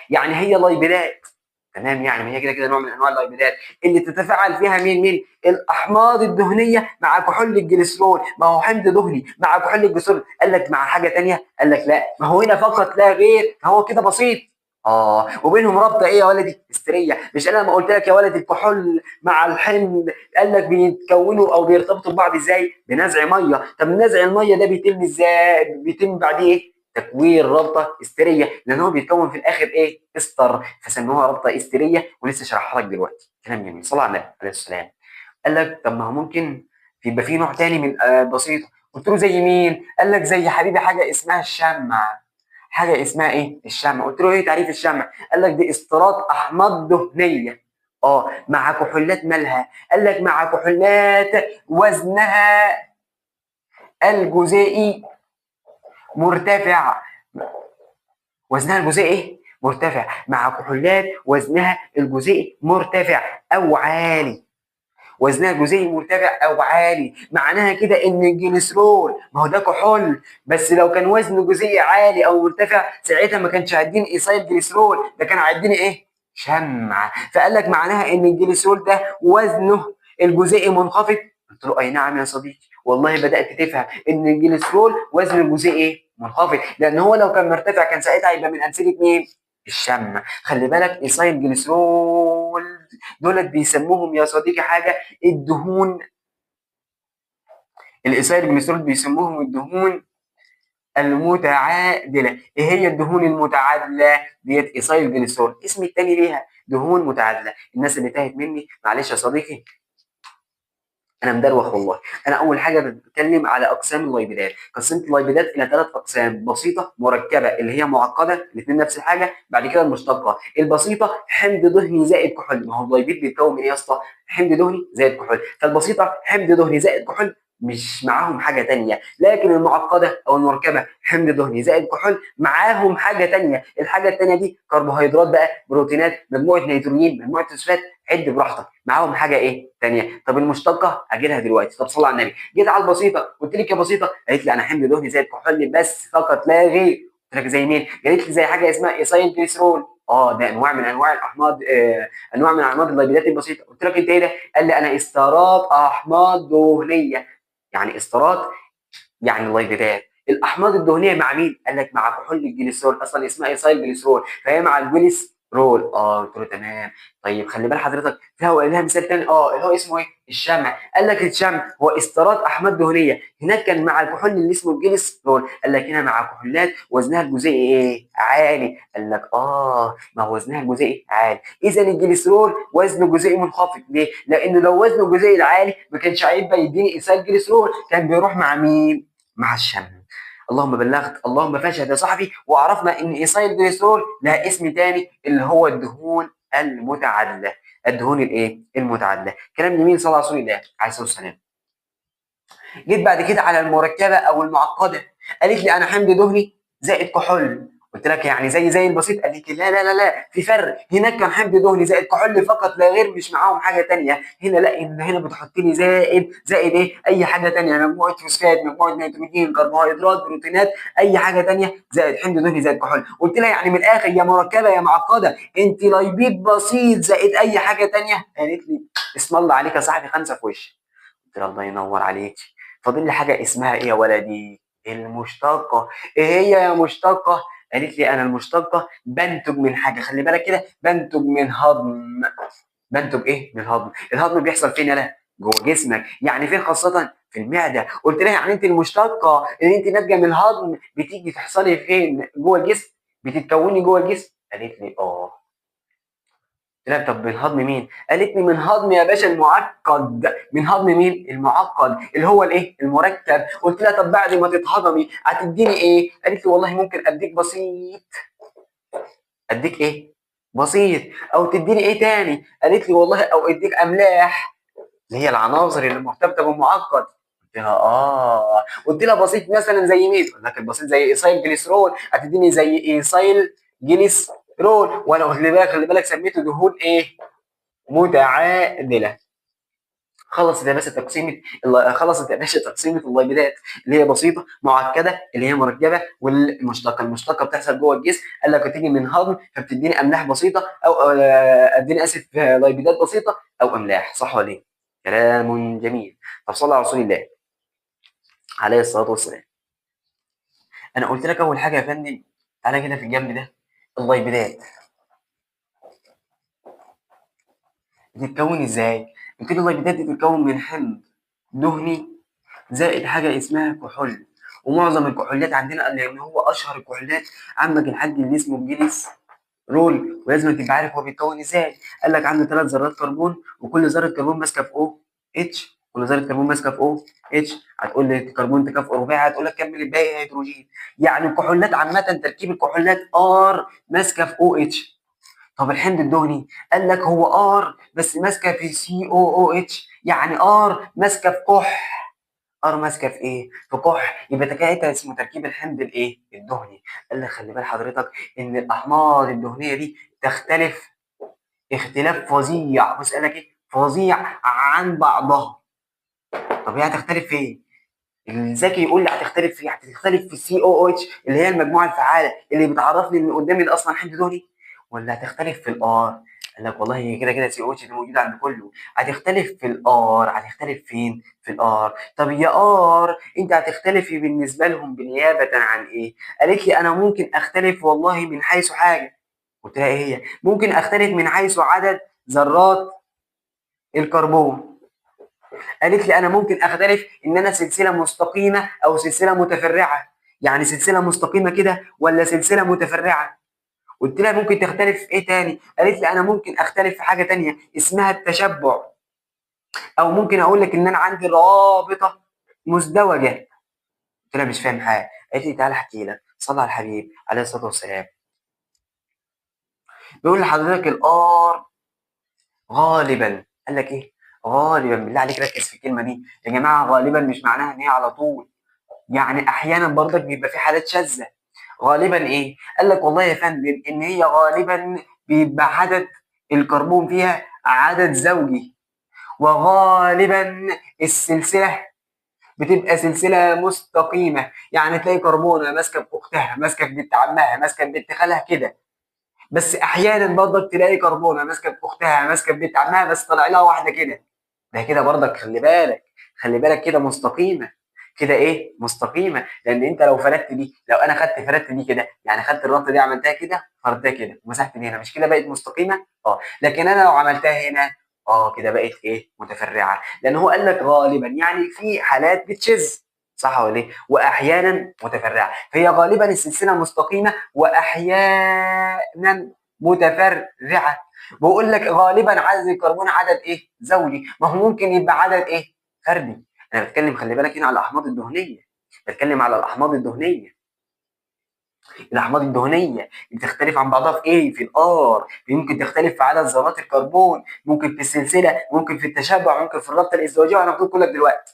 يعني هي لايبيدات. تمام. يعني ما هي كده كده نوع من انواع اللايبيدات اللي تتفاعل فيها مين الاحماض الدهنيه مع كحول الجليسرول. ما هو حمض دهني مع كحول الجليسرول. قال لك مع حاجه ثانيه؟ قال لك لا، ما هو هنا فقط لا غير، هو كده بسيط. وبينهم رابطه ايه يا ولدي؟ استريه. مش انا لما قلت لك يا ولدي الكحول مع الحمض قال لك بيتكونوا او بيرتبطوا ببعض ازاي؟ بنزع ميه. طب نزع الميه ده بيتم ازاي؟ بيتم بعديه ايه؟ تكوين رابطه استريه، لان هو بيتكون في الاخر ايه؟ استر، فسموها رابطه استريه ولسه شرحها لك دلوقتي. كلام جميل. صلى على النبي عليه السلام. قال لك طب ما هو ممكن يبقى في نوع تاني من بسيطه. قلت له زي مين؟ قال لك زي حبيبي حاجه اسمها الشمع. حاجه اسمها ايه؟ الشمع. قلت له ايه تعريف الشمع؟ قال لك دي استيراد احماض دهنيه مع كحولات مالها. قال لك مع كحولات وزنها الجزيئي مرتفع. وزنها الجزيئي ايه؟ مرتفع، مع كحولات وزنها الجزيئي مرتفع او عالي. وزنها الجزيئي مرتفع او عالي، معناها كده ان الجليسرول ما هو ده كحول، بس لو كان وزنه الجزيئي عالي او مرتفع ساعتها ما كانش هيديني ايصال جليسرول، ده كان هيديني ايه؟ شمع. فقال لك معناها ان الجليسرول ده وزنه الجزيئي منخفض. قلت له اي نعم يا صديقي، والله بدات تفهم ان الجليسرول وزنه الجزيئي منخفض، لان هو لو كان مرتفع كان ساعتها هيبقى من امثله مين؟ الشمع. خلي بالك ايصايل جليسرول دولت بيسموهم يا صديقي حاجه الدهون. الايثايل جليسرول بيسموهم الدهون المتعادله. ايه هي الدهون المتعادله ديت؟ ايثايل جليسرول، اسم التاني ليها دهون متعادله. الناس اللي تاهت مني معلش يا صديقي، انا مدروخ والله. انا اول حاجه بتكلم على اقسام اللايبيدات. قسمت اللايبيدات الى 3 اقسام: بسيطه، مركبه اللي هي معقده، الاثنين نفس الحاجه. بعد كده المشتقه. البسيطه حمض دهني زائد كحول. ما هو اللايبيد بيتكون من ايه يا اسطى؟ حمض دهني زائد كحول. فالبسيطه حمض دهني زائد كحول، مش معاهم حاجه تانية. لكن المعقده او المركبه حمض دهني زائد كحول معاهم حاجه تانية. الحاجه التانية دي كربوهيدرات بقى، بروتينات، مجموعه نيتروجين، مجموعه فوسفات، عد براحتك. معاهم حاجه ايه تانية؟ طب المشتقه اجي لها دلوقتي. طب صلى على النبي. جيت على البسيطه قلت لك يا بسيطه، قالت لي انا حمل دهني زي الكحول بس فقط لا غير. قلت لك زي مين؟ قالت لي زي حاجه اسمها ايثايل جليسرول. ده انواع من انواع الاحماض، انواع من احماض اللايبيدات البسيطه. قلت لك انت ايه ده؟ قال لي انا استيراد احماض دهنيه. يعني استيراد يعني اللايبيدات. الاحماض الدهنيه مع مين؟ قال لك مع كحول الجليسرول، اصلا اسمها ايثايل جليسرول فهي مع الجليسرول. قلت له تمام. طيب خلي بال حضرتك فيها لها مثال تاني اللي هو اسمه ايه؟ الشمع. قال لك الشمع هو استيراد احماض دهنيه. هناك كان مع الكحول اللي اسمه الجليسرول، قال لك هنا مع كحولات وزنها الجزيئي ايه؟ عالي. قال لك ما هو وزنها الجزيئي عالي، اذا الجليسرول وزنه الجزيئي منخفض. ليه؟ لان لو وزنه الجزيئي العالي ما كانش هيبقى يديني ايثايل جليسرول، كان بيروح مع مين؟ مع الشمع. اللهم بلغت، اللهم فاشهد يا صاحبي. وعرفنا ان ايثايل جليسرول لها اسم تاني اللي هو الدهون المتعادله. الدهون الايه؟ المتعادله. كلام جميل، صلى على رسول الله عليه الصلاه والسلام. جيت بعد كده على المركبه او المعقده. قالت لي انا حمض دهني زائد كحول. قلت لك يعني زي البسيط؟ قالت لي لا لا لا لا، في فرق. هناك كان حمض دهني زائد كحول فقط لا غير، مش معاهم حاجه ثانيه. هنا لا، هنا بتحط لي زائد ايه؟ اي حاجه ثانيه، مجموعه فوسفات، مجموعه نيتروجين، كربوهيدرات، بروتينات، اي حاجه ثانيه زائد حمض دهني زائد كحول. قلت لها يعني من الاخر يا مركبه يا معقده انت لايبيد بسيط زائد اي حاجه ثانيه. قالت لي اسم الله عليك يا صاحبي، خمسه في وشك. قلت لها الله ينور عليك. فاضل لي حاجه اسمها ايه يا ولدي؟ المشتقه. ايه هي يا مشتقه؟ قالت لي انا المشتقه بنتج من حاجه، خلي بالك كده، بنتج من هضم. بنتج ايه؟ من هضم. الهضم بيحصل فين يالا؟ جوه جسمك. يعني فين خاصه؟ في المعده. قلت لها يعني انت المشتقه اللي انت ناتجه من الهضم بتيجي تحصلي فين؟ جوه الجسم؟ بتتكوني جوه الجسم؟ قالت لي لا. طب من هضم مين؟ قالت لي من هضم يا باشا المعقد. من هضم مين؟ المعقد اللي هو الايه؟ المركب. قلت لها طب بعد ما تتهضمي هتديني ايه؟ قالت لي والله ممكن اديك بسيط. اديك ايه؟ بسيط. او تديني ايه تاني؟ قالت لي والله او اديك املاح اللي هي العناصر اللي مرتبطه بالمعقد. قلت لها قلت لها بسيط مثلا زي مين؟ قلت لك البسيط زي ايثايل جليسرول، هتديني زي ايثايل جليسرول. وانا خلي بالك سميته دهون ايه؟ متعادله. خلصت يا باشا تقسيمه اللايبيدات اللي هي بسيطه، معقده اللي هي مركبه، والمشتقه. المشتقه بتحصل جوه الجسم، قال لك بتيجي من هضم فبتديني املاح بسيطه او اديني اسف لايبيدات بسيطه او املاح. صح ولا ايه؟ كلام جميل. طب صلى على رسول الله عليه الصلاه والسلام. انا قلت لك اول حاجه يا فندم، تعالى كده في الجنب ده. اللايبيدات بتتكون ازاي؟ قلت لي اللايبيدات دي بتتكون من حمض دهني زائد حاجه اسمها كحول. ومعظم الكحولات عندنا لان هو اشهر الكحولات، عمك الحاج اللي اسمه الجليس رول. ولازم تبقى عارف هو بيتكون ازاي. قال لك عنده 3 ذرات كربون، وكل ذره كربون ماسكه في اتش، كل ذره كربون ماسكه في او اتش. هتقول لي كربون تكافؤ رباعي، هتقول لك كمل الباقي هيدروجين. يعني الكحولات عامه، تركيب الكحولات ار ماسكه في او اتش. طب الحمض الدهني قال لك هو ار بس ماسكه في سي او او اتش، يعني ار ماسكه في كح. ار ماسكه في ايه؟ في كح. يبقى ده اسمه تركيب الحمض الايه؟ الدهني. قال لك خلي بال حضرتك ان الاحماض الدهنيه دي تختلف اختلاف فظيع. بص قال لك ايه؟ فظيع عن بعضها. طب هي هتختلف في ايه؟ الذكي يقول لي هتختلف في، هتختلف في السي او اتش اللي هي المجموعه الفعاله اللي بتعرفني ان قدامي ده اصلا حمض دهني، ولا هتختلف في الار؟ قال لك والله هي كده كده سي او اتش دي موجوده عند كله. هتختلف في الار. هتختلف فين؟ في الار. طب يا ار انت هتختلفي بالنسبه لهم بنيابه عن ايه؟ قالت لي انا ممكن اختلف والله من حيث حاجه. قلت لها ايه هي؟ ممكن اختلف من حيث عدد ذرات الكربون. قالت لي انا ممكن اختلف ان انا سلسله مستقيمه او سلسله متفرعه. يعني سلسله مستقيمه كده ولا سلسله متفرعه. قلت لها ممكن تختلف في ايه تاني؟ قالت لي انا ممكن اختلف في حاجه تانيه اسمها التشبع، او ممكن اقول لك ان انا عندي رابطه مزدوجه. قلت لها مش فاهم حاجه. قالت لي تعالى احكي لك. صلى على الحبيب عليه الصلاه والسلام. بيقول لحضرتك الار غالبا. قال لك ايه؟ غالبا. بالله عليك ركز في الكلمه دي يا جماعه. غالبا مش معناها ان هي على طول، يعني احيانا برضك بيبقى في حالات شاذه. غالبا ايه؟ قال لك والله يا فندم ان هي غالبا بيبقى عدد الكربون فيها عدد زوجي، وغالبا السلسله بتبقى سلسله مستقيمه. يعني تلاقي كربونه ماسكه في اختها، ماسكه في بنت عمها، ماسكه في بنت خالها كده. بس احيانا برضك تلاقي كربونه ماسكه في اختها، ماسكه في بنت عمها، بس طلع لها واحده كده. ده كده برضك خلي بالك. خلي بالك كده مستقيمه. كده ايه؟ مستقيمه. لان انت لو فردت دي، لو انا خدت فردت دي كده، يعني خدت الربطه دي عملتها كده، فردتها كده ومسحت دي هنا، مش كده بقت مستقيمه؟ اه. لكن انا لو عملتها هنا، اه كده بقت ايه؟ متفرعه. لان هو قال لك غالبا يعني في حالات بتشذ، صح ولا ايه؟ واحيانا متفرعه. فهي غالبا السلسله مستقيمه واحيانا متفرعه. بقول لك غالبا عدد الكربون عدد ايه؟ زوجي. ما هو ممكن يبقى عدد ايه؟ فردي. انا بتكلم خلي بالك هنا على الاحماض الدهنيه. بتكلم على الاحماض الدهنيه. الاحماض الدهنيه بتختلف عن بعضها في ايه؟ في الار. ممكن تختلف في عدد ذرات الكربون، ممكن في السلسله، ممكن في التشبع، ممكن في الرابطه الازدواجيه، وانا هقول لك دلوقتي.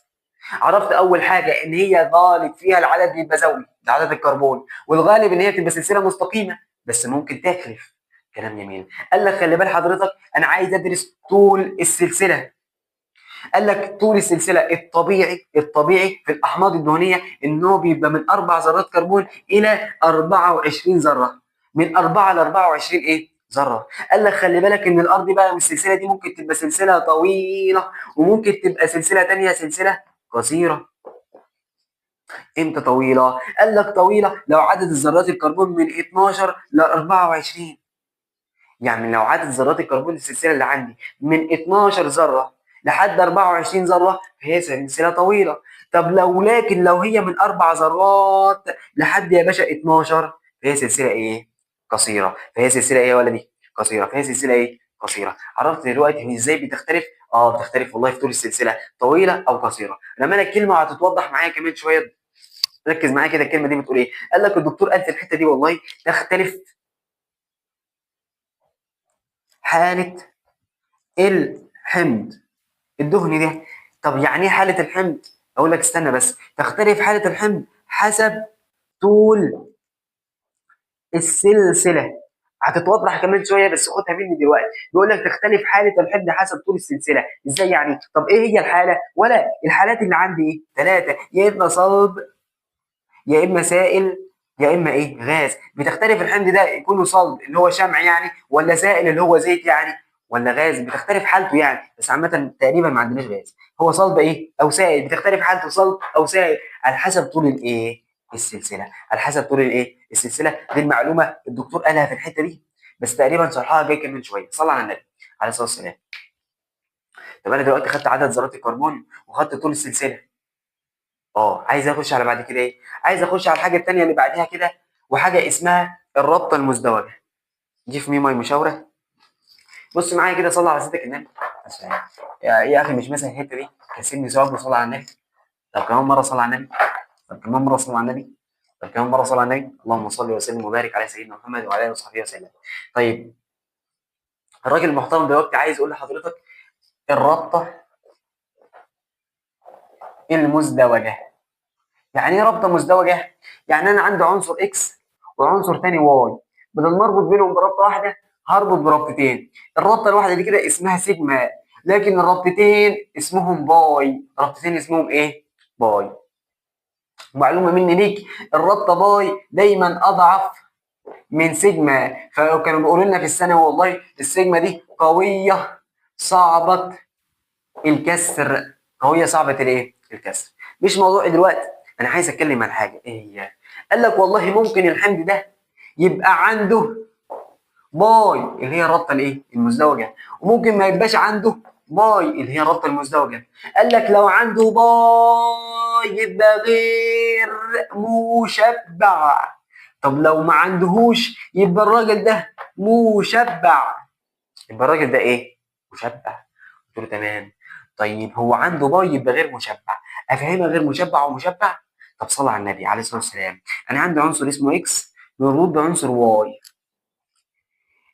عرفت اول حاجه ان هي غالب فيها العدد بيبقى زوجي، ده عدد الكربون، والغالب ان هي تبقى سلسله مستقيمه، بس ممكن تخلف. كلام جميل. قال لك خلي بال حضرتك انا عايز ادرس طول السلسله. قال لك طول السلسله الطبيعي في الاحماض الدهنيه ان هو بيبقى من 4 ذرات كربون الى 24 ذره. من 4 ل 24 ايه؟ ذره. قال لك خلي بالك ان الارض بقى من السلسله دي ممكن تبقى سلسله طويله، وممكن تبقى سلسله ثانيه سلسله قصيره. امتى طويله؟ قال لك طويله لو عدد الذرات الكربون من 12 ل 24. يعني لو عدد ذرات الكربون السلسله اللي عندي من 12 ذره لحد 24 ذره فهي سلسله طويله. طب لكن لو هي من 4 ذرات لحد يا باشا 12 فهي سلسله ايه؟ قصيره. فهي سلسله ايه يا ولدي؟ قصيره. فهي سلسله ايه؟ قصيره. عرفت دلوقتي هي ازاي بتختلف؟ اه بتختلف والله في طول السلسله، طويله او قصيره. لما انا الكلمه هتتوضح معايا كمان شويه. ركز معايا كده الكلمه دي بتقول ايه؟ قال لك الدكتور قال في الحته دي والله تختلف حاله الحمض الدهني ده. طب يعني ايه حاله الحمض؟ اقول لك استنى بس. تختلف حاله الحمض حسب طول السلسله. هتتوضح كمان شويه بس خدها مني دلوقتي. بيقول لك تختلف حاله الحمض حسب طول السلسله. ازاي يعني؟ طب ايه هي الحاله؟ ولا الحالات اللي عندي ايه؟ 3، يا اما صلب، يا اما سائل، يا اما ايه؟ غاز. بتختلف الحمض ده يكون صلب اللي هو شمع يعني، ولا سائل اللي هو زيت يعني، ولا غاز. بتختلف حالته يعني. بس عامه تقريبا ما عندناش غاز. هو صلب ايه او سائل. بتختلف حالته صلب او سائل على حسب طول الايه؟ السلسله. على حسب طول الايه؟ السلسله. دي المعلومه الدكتور قالها في الحته دي، بس تقريبا شرحها جاي كمان شويه. صلى على النبي عليه الصلاه والسلام. طب انا دلوقتي خدت عدد ذرات الكربون وخدت طول السلسله. اه عايز اخش على بعد كده ايه؟ عايز اخش على الحاجه الثانيه اللي بعدها كده، وحاجه اسمها الرابطه المزدوجه. دي في ميم مشاوره. بص معايا كده، صلى على سيدك النبي يا اخي مش مثلا الحته دي كسبني ثواب وصلى على النبي. طب كمان مره صلى على النبي. طب كمان مره صلى على النبي. طب كمان مره صلى على النبي. اللهم صل وسلم وبارك على سيدنا محمد وعلى اله وصحبه وسلم. طيب الراجل المحترم دلوقتي عايز يقول لحضرتك الرابطه المزدوجه. يعني ايه رابطه مزدوجه؟ يعني انا عندي عنصر اكس وعنصر تاني واي، بدل ما اربط بينهم برابطه واحده هربط برابطتين. الرابطه الواحده دي كده اسمها سيجما، لكن الرابطتين اسمهم باي. رابطتين اسمهم ايه؟ باي. معلومه مني ليك، الرابطه باي دايما اضعف من سيجما. فكانوا بيقولوا لنا في الثانوي والله السيجما دي قويه صعبه الكسر. قويه صعبه الايه؟ الكسر. مش موضوعي دلوقتي، انا عايز اتكلم عن حاجه ايه هي؟ قال لك والله ممكن الحمض ده يبقى عنده باي اللي هي الرابطه الايه؟ المزدوجه، وممكن ما يبقاش عنده باي اللي هي الرابطه المزدوجه. قال لك لو عنده باي يبقى غير مشبع. طب لو ما عندهوش يبقى الراجل ده مشبع. يبقى الراجل ده ايه؟ مشبع. قلت له تمام. طيب هو عنده باي يبقى غير مشبع، افهمها غير مشبع ومشبع. طب صلى على النبي عليه الصلاه والسلام. انا عندي عنصر اسمه اكس مربوط بعنصر واي،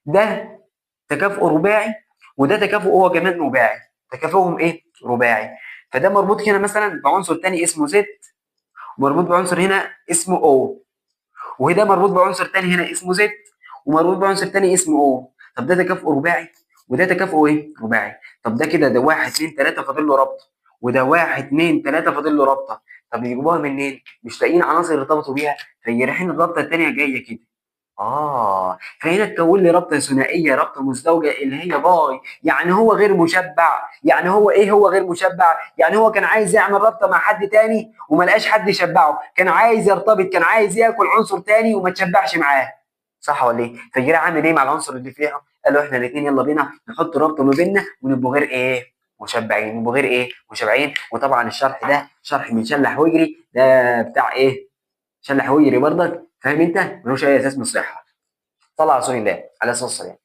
ده تكافؤ رباعي وده تكافؤ هو كمان رباعي، تكافؤهم ايه؟ رباعي. فده مربوط هنا مثلا بعنصر تاني اسمه زد، ومربوط بعنصر هنا اسمه او، وده مربوط بعنصر تاني هنا اسمه زد، ومربوط بعنصر تاني اسمه او. طب ده تكافؤ رباعي وده تكافؤ ايه؟ رباعي. طب ده كده ده واحد اتنين تلاته فاضل له رابطه، وده واحد اتنين تلاته فاضل له رابطه. طب يجيبوها منين؟ مش لاقيين عناصر يرتبطوا بيها، فيريحين الرابطه التانيه جايه كده. فهنا تكون لي رابطه ثنائيه، رابطه مزدوجه اللي هي باي. يعني هو غير مشبع. يعني هو ايه؟ هو غير مشبع. يعني هو كان عايز يعمل رابطه مع حد تاني وما لقاش حد يشبعه، كان عايز يرتبط، كان عايز ياكل عنصر تاني وما تشبعش معاه. صح ولا ايه؟ فجرى عامل ايه مع العنصر اللي فيها؟ قال له احنا الاثنين يلا بينا نحط رابطه ما بيننا ونبقوا غير ايه؟ مشبعين. نبقوا غير ايه؟ مشبعين. وطبعا الشرح ده شرح من شلح وجري، ده بتاع ايه؟ شلح وجري برضك، فاهم انت؟ ملوش اي اساس من الصحه. صلى على رسول الله عليه الصلاه والسلام.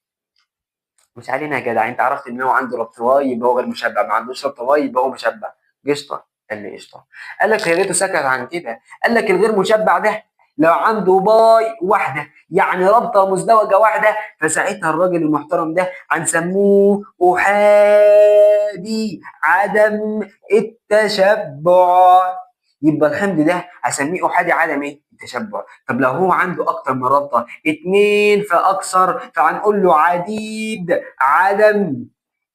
مش علينا يا جدع، انت عرفت ان هو عنده ربط واي يبقى هو غير مشبع، ما عندوش ربط واي يبقى هو مشبع. قشطه. قال لي قشطه. قال لك يا ريته سكت عن كده. قال لك الغير مشبع ده لو عنده باي واحده يعني رابطه مزدوجه واحده، فساعتها الراجل المحترم ده هنسموه احادي عدم التشبع. يبقى الحمض ده هسميه احادي عدم ايه؟ التشبع. طب لو هو عنده اكتر من رابطه اتنين فاكثر فهنقول له عديد عدم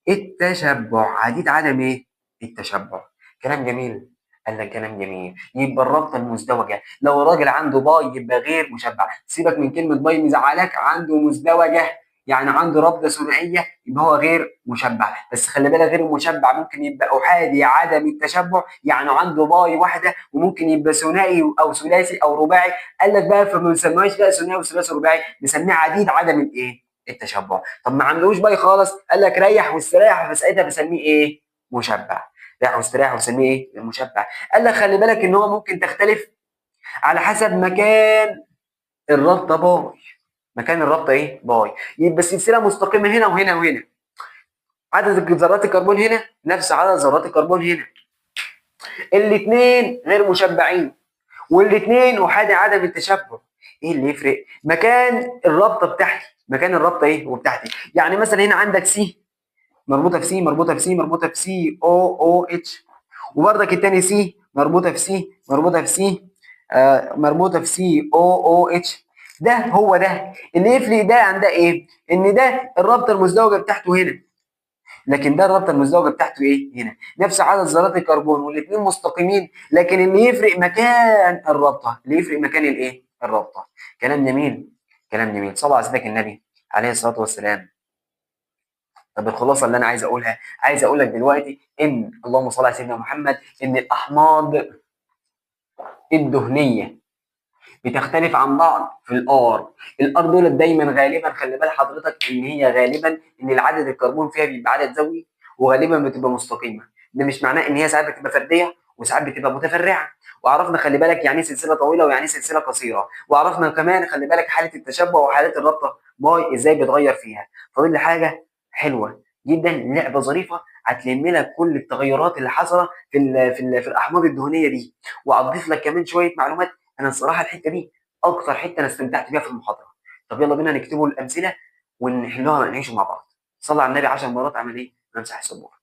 التشبع. عديد عدم ايه؟ التشبع. كلام جميل. قال لك كلام جميل. يبقى الرابطه المزدوجه لو الراجل عنده باي يبقى غير مشبع. سيبك من كلمه باي مزعلاك، عنده مزدوجه يعني عنده رابطه ثنائيه يبقى هو غير مشبع. بس خلي بالك غير مشبع ممكن يبقى احادي عدم التشبع، يعني عنده باي واحده، وممكن يبقى ثنائي او ثلاثي او رباعي. قال لك بقى فما بنسميهاش بقى ثنائي وثلاثي ورباعي، بنسميه عديد عدم الايه؟ التشبع. طب ما عملوش باي خالص، قال لك ريح واستريح، فساعتها بسميه ايه؟ مشبع. ريح واستريح وسميه ايه؟ مشبع. قال لك خلي بالك ان هو ممكن تختلف على حسب مكان الرابطه باي. مكان الرابطه ايه؟ باي. يبقى السلسله مستقيمه هنا وهنا وهنا، عدد ذرات الكربون هنا نفس عدد ذرات الكربون هنا، الاثنين غير مشبعين والاثنين احادي عدم التشبع. ايه اللي يفرق؟ مكان الرابطه بتاعتي، مكان الرابطه ايه وبتاعتي. يعني مثلا هنا عندك سي مربوطه في سي مربوطه في سي مربوطه في سي او او اتش، وبرضك الثاني سي مربوطه في سي مربوطه في سي مربوطه في سي او او اتش. ده هو ده اللي يفرق ده عن ده ايه؟ ان ده الرابطه المزدوجه بتاعته هنا، لكن ده الرابطه المزدوجه بتاعته ايه؟ هنا. نفس عدد ذرات الكربون والاثنين مستقيمين، لكن اللي يفرق مكان الرابطه، اللي يفرق مكان الايه؟ الرابطه. كلام جميل. كلام جميل. صلى على سيدك النبي عليه الصلاه والسلام. طب الخلاصه اللي انا عايز اقولها، عايز اقول لك دلوقتي ان اللهم صل على سيدنا محمد ان الاحماض الدهنيه بتختلف عن بعض في الار. الار دول دايما غالبا خلي بال حضرتك ان هي غالبا ان العدد الكربون فيها بيبقى عدد زوجي، وغالبا بتبقى مستقيمه. ده مش معناه ان هي ساعات بتبقى فرديه وساعات بتبقى متفرعه. وعرفنا خلي بالك يعني ايه سلسله طويله ويعني ايه سلسله قصيره، وعرفنا كمان خلي بالك حاله التشبع وحالات الرابطه باي ازاي بتغير فيها. فاضل لي حاجه حلوه جدا، لعبه ظريفه هتلم لك كل التغيرات اللي حصلت في الاحماض الدهنيه دي، وهتضيف لك كمان شويه معلومات. انا الصراحه الحته دي اكتر حته انا استمتعت بيها في المحاضره. طب يلا بينا نكتبوا الامثله ونحلوها ونعيشوا مع بعض. صلى على النبي 10 مرات، عمل ايه؟ نمسح السبوره.